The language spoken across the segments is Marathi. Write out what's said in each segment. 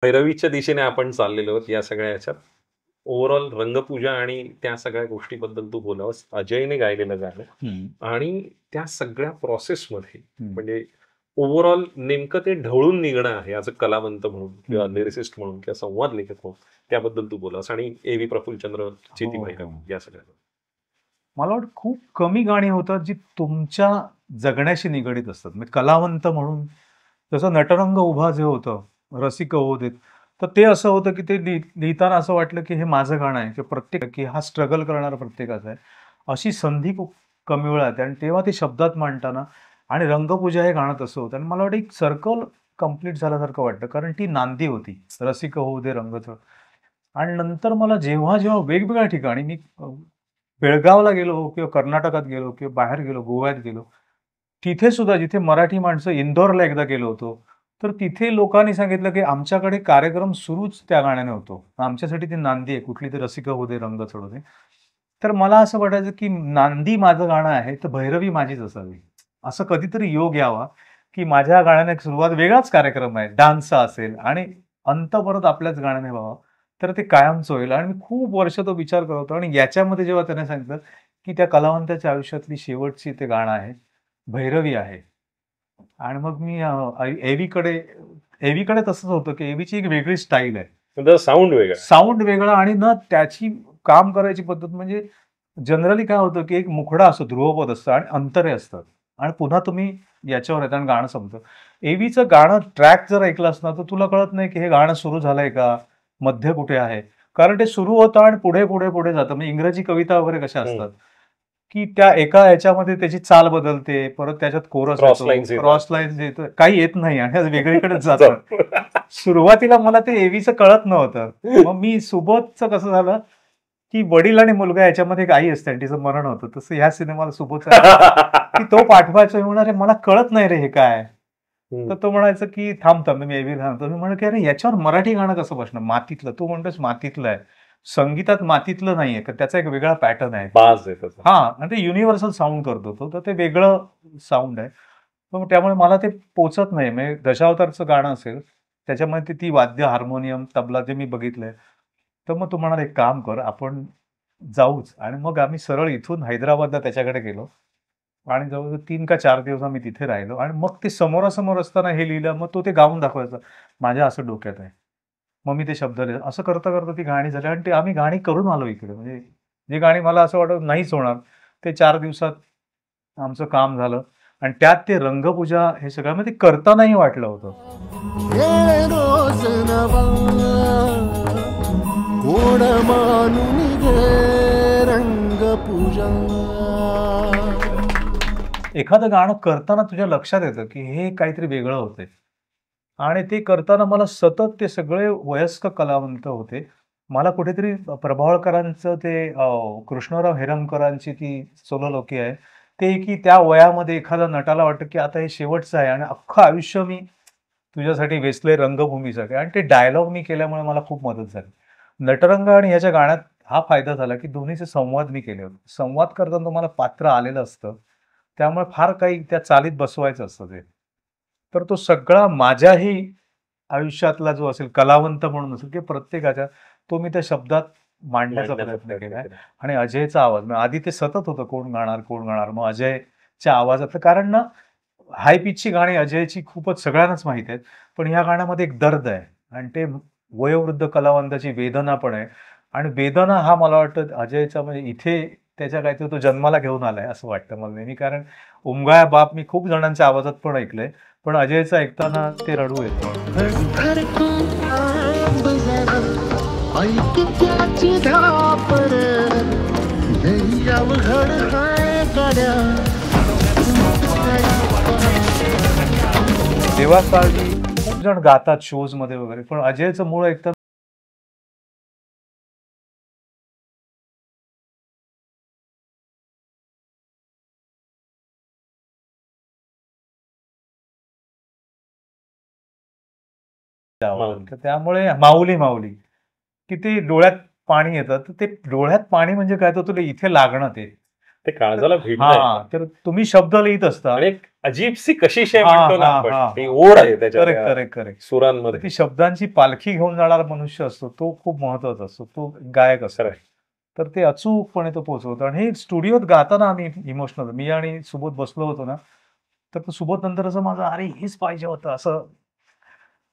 भैरवीच्या दिशेने आपण चाललेलो आहोत या सगळ्या ह्याच्यात. ओव्हरऑल रंगपूजा आणि त्या सगळ्या गोष्टीबद्दल तू बोलावंस. अजयने गायलेलं गाणं हं, आणि त्या सगळ्या प्रोसेसमध्ये हं, म्हणजे ओव्हरऑल नेमकं ते ढवळून निघणं आहे ॲज अ कलावंत म्हणून किंवा हं. लिरिसिस्ट म्हणून किंवा संवाद लेखक म्हणून त्याबद्दल तू बोलावंस आणि ए.व्ही. प्रफुल्लचंद्र, हो, चेती हो. भैरवी या सगळ्या. मला वाटतं खूप कमी गाणी होतात जी तुमच्या जगण्याशी निगडीत असतात. म्हणजे कलावंत म्हणून जसं नटरंग उभा जे होतं, रसिक होऊ देत. तर ते असं होतं की ते लिहिताना असं वाटलं की हे माझं गाणं आहे, की की हा स्ट्रगल करणारा प्रत्येकाचा आहे. अशी संधी खूप कमी वेळा येते आणि तेव्हा ते शब्दात मांडताना आणि रंगपूजा हे गाणं तसं होतं आणि मला वाटतं एक सर्कल कंप्लीट झाल्यासारखं वाटतं. कारण ती नांदी होती. रसिक होऊ दे रंगचढ आणि नंतर मला जेव्हा वेगवेगळ्या ठिकाणी मी बेळगावला गेलो किंवा कर्नाटकात गेलो किंवा बाहेर गेलो, गोव्यात गेलो. तिथे सुद्धा जिथे मराठी माणसं इंदोरला एकदा गेलो होतो. तर तिथे लोकांनी सांगितलं, की आमच्याकडे कार्यक्रम सुरूच त्या गाण्याने होतो. आमच्यासाठी ती नांदी आहे. कुठली तर रसिका होऊ दे, रंग चढू दे. तर मला असं वाटायचं, की नांदी माझं गाणं आहे, तर भैरवी माझीच असावी. असं कधीतरी योग यावा, की माझ्या गाण्याने एक सुरुवात वेगळाच कार्यक्रम आहे. डान्सचा असेल आणि अंत परत आपल्याच गाण्याने व्हावा. तर ते कायमचं होईल आणि मी खूप वर्ष तो विचार करत होतो आणि याच्यामध्ये जेव्हा त्याने सांगितलं, की त्या कलावंताच्या आयुष्यातली शेवटची ते गाणं आहे, भैरवी आहे. आणि मग मी एव्हीकडे एव्हीकडे तसंच होतं, की एव्हीची एक वेगळी स्टाईल आहे. त्याचा साउंड वेगळा. साउंड वेगळा आणि ना त्याची काम करायची पद्धत म्हणजे जनरली काय होतं, की एक मुखडा असतो, ध्रुवपद असतं आणि अंतरे असतात आणि पुन्हा तुम्ही याच्यावर येता आणि गाणं संपतं. एव्हीचं गाणं ट्रॅक जर ऐकलास ना, तर तुला कळत नाही, की हे गाणं सुरू झालंय का? मध्य कुठे आहे? कारण ते सुरू होतं आणि पुढे जातं. म्हणजे इंग्रजी कविता वगैरे कशा हं. असतात, की त्या एका ह्याच्यामध्ये त्याची चाल बदलते, परत त्याच्यात कोरस क्रॉस येतो, लाईन्स येतात. क्रॉस लाईन्स येतो, काही येत नाही आणि वेगळीकडेच जातं. जाऊ. सुरुवातीला मला ते एव्हीचं कळत नव्हतं. मग मी सुबोधचं कसं झालं, की वडील आणि मुलगा याच्यामध्ये एक आई असते आणि तिचं मरण होतं. तसं ह्या सिनेमाला सुबोधचं आहे, की तो पाठवायचा. मी म्हणाले, "मला कळत नाही रे हे काय?" हं. तर तो म्हणायचा, की "थांब, थांब मी एव्ही घालतो." मी म्हणलं, की "अरे याच्यावर मराठी गाणं कसं बसणार? मातीतलं." तू म्हणतोस मातीतलं आहे. संगीतात मातीतलं नाहीये, तर त्याचा एक वेगळा पॅटर्न आहे. बाज आहे त्याचा. हां, आणि ते युनिव्हर्सल साउंड करतो तो, तर ते वेगळं साउंड आहे. मग त्यामुळे मला ते पोहचत नाही. म्हणजे दशावतारचं गाणं असेल, त्याच्यामध्ये ती वाद्य, हार्मोनियम, तबला जे मी बघितलंय, तर मग तो म्हणाला, "एक काम कर, आपण जाऊच." आणि मग आम्ही सरळ इथून हैदराबादला त्याच्याकडे गेलो आणि जवळ-जवळ 3 का 4 दिवस आम्ही तिथे राहिलो आणि मग ते समोरासमोर असताना हे लिहिलं. मग तो ते गाऊन दाखवायचा. माझ्या असं डोक्यात आहे. मग मी ते शब्द लिहिलं. असं करता-करता ती गाणी झाली आणि ते आम्ही गाणी करून आलो इकडे. म्हणजे जी गाणी मला असं वाटत नाहीच होणार, ते 4 दिवसात आमचं काम झालं आणि त्यात ते रंगपूजा हे सगळं म्हणजे करतानाही वाटलं होतं. हे रोज नवा कोण मानून घे रंगपूजा. एखादं गाणं करताना तुझ्या लक्षात येतं, की हे काहीतरी वेगळं होतंय आणि ते करताना मला सतत ते सगळे वयस्क कलावंत होते. मला कुठेतरी प्रभावळकरांचं ते कृष्णराव हेरमकरांची ती सोलोलोकी आहे. ते की त्या वयामध्ये एखाद्या नटाला वाटतं, की आता हे शेवटचं आहे आणि अख्खं आयुष्य मी तुझ्यासाठी वेचलंय रंगभूमीसाठी आणि ते डायलॉग मी केल्यामुळे मला खूप मदत झाली. नटरंग आणि ह्याच्या गाण्यात हा फायदा झाला, की दोन्हीचे संवाद मी केले होते. संवाद करताना तुम्हाला पात्र आलेलं असतं. त्यामुळे फार काही त्या चालीत बसवायचं असतं ते. तर तो सगळा माझ्याही आयुष्यातला जो असेल कलावंत म्हणून असेल, की प्रत्येकाच्या तो मी त्या शब्दात मांडण्याचा मांडण्याचा प्रयत्न प्रयत्न केलाय केला. आणि अजयचा आवाज मग आधी ते सतत होतं कोण गाणार, कोण गाणार? मग अजयच्या आवाजातलं कारण ना हाय पिचची गाणी अजयची खूपच सगळ्यांनाच माहीत आहेत. पण ह्या गाण्यामध्ये एक दर्द आहे आणि ते वयोवृद्ध कलावंताची वेदना पण आहे आणि वेदना हा मला वाटतं अजयचा म्हणजे इथे त्याच्या काहीतरी तो जन्माला घेऊन आलाय असं वाटतं मला नेहमी. कारण उमगाया बाप मी खूप जणांच्या आवाजात पण ऐकलंय. पण अजयचं ऐकताना ते रडू येतं. धडधडकून थांब जरा, ऐक त्याची धापर, लई अवघड हाय गड्या. देवासाठी खूप जण गातात शोजमध्ये वगैरे. पण अजयचं मूळ ऐकताना आवडतं. माऊली. तर त्यामुळे माऊली, माऊली. की ते डोळ्यात पाणी येतं. तर ते डोळ्यात पाणी म्हणजे काय तर तुला इथे लागणं ते. ते काळजाला भिडलंय. हा, तर तुम्ही शब्द लिहित असता. आणि एक अजीबशी कशीशी आहे हा, म्हणतो ना हा, आपण, हा. ती ओढ आहे करेक्ट त्याच्या करेक्ट करेक्ट. सुरांमध्ये. ती शब्दांची पालखी घेऊन जाणारा मनुष्य असतो, तो खूप महत्वाचा असतो, तो गायक असतो. खरंय. तर ते अचूकपणे तो पोहोचवतो. आणि हे स्टुडिओत गाताना आम्ही इमोशनल, मी आणि सुबोध बसलो होतो ना, तर सुबोध नंतर असं माझं अरे हेच पाहिजे होतं असं,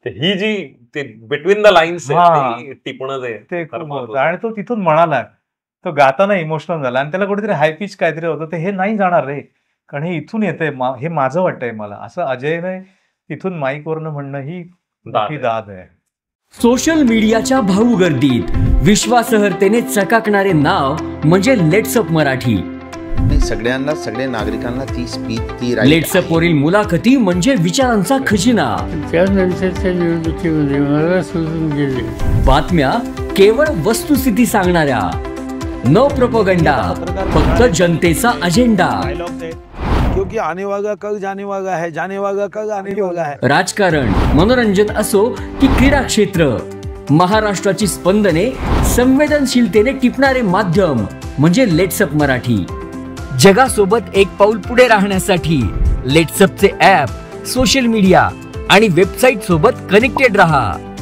ही जी ते बिटवीन द लाईन्स हा. टिपणं जे ते फार खूप महत्वाचं. होतं. आणि तो तिथून म्हणाला, तो गाताना इमोशनल झाला आणि त्याला कुठेतरी हाय पिच काहीतरी होतं, ते हे नाही जाणार रे, कारण हे इथून येतंय, हे माझं वाटतंय मला, असं अजयने तिथून माईकवरनं म्हणणं ही मोठी आहे. दाद आहे. सोशल मीडियाच्या भाऊ गर्दीत विश्वासार्हतेने चकाकणारे नाव म्हणजे लेट्सअप मराठी. नाही, सगळ्यांना, सगळ्या नागरिकांना ती स्पीच, ती right लेट्सअप आहे. वरील मुलाखती म्हणजे विचारांचा खजिना. त्यानंतरच्या निवडणुकीमध्ये मला सोडून गेले. बातम्या केवळ वस्तुस्थिती सांगणाऱ्या, न प्रोपगंडा, फक्त जनतेचा अजेंडा. क्योंकि आने वाला कल जाने वाला है, जाने वाला कल आने वाला है. राजकारण, मनोरंजन असो की क्रीडा क्षेत्र, महाराष्ट्राची स्पंदने संवेदनशीलतेने टिपणारे माध्यम म्हणजे लेट्सअप मराठी. जगासोबत एक पाऊल पुढे राहण्यासाठी लेट्सअपचे ॲप, सोशल मीडिया आणि वेबसाईट सोबत कनेक्टेड रहा.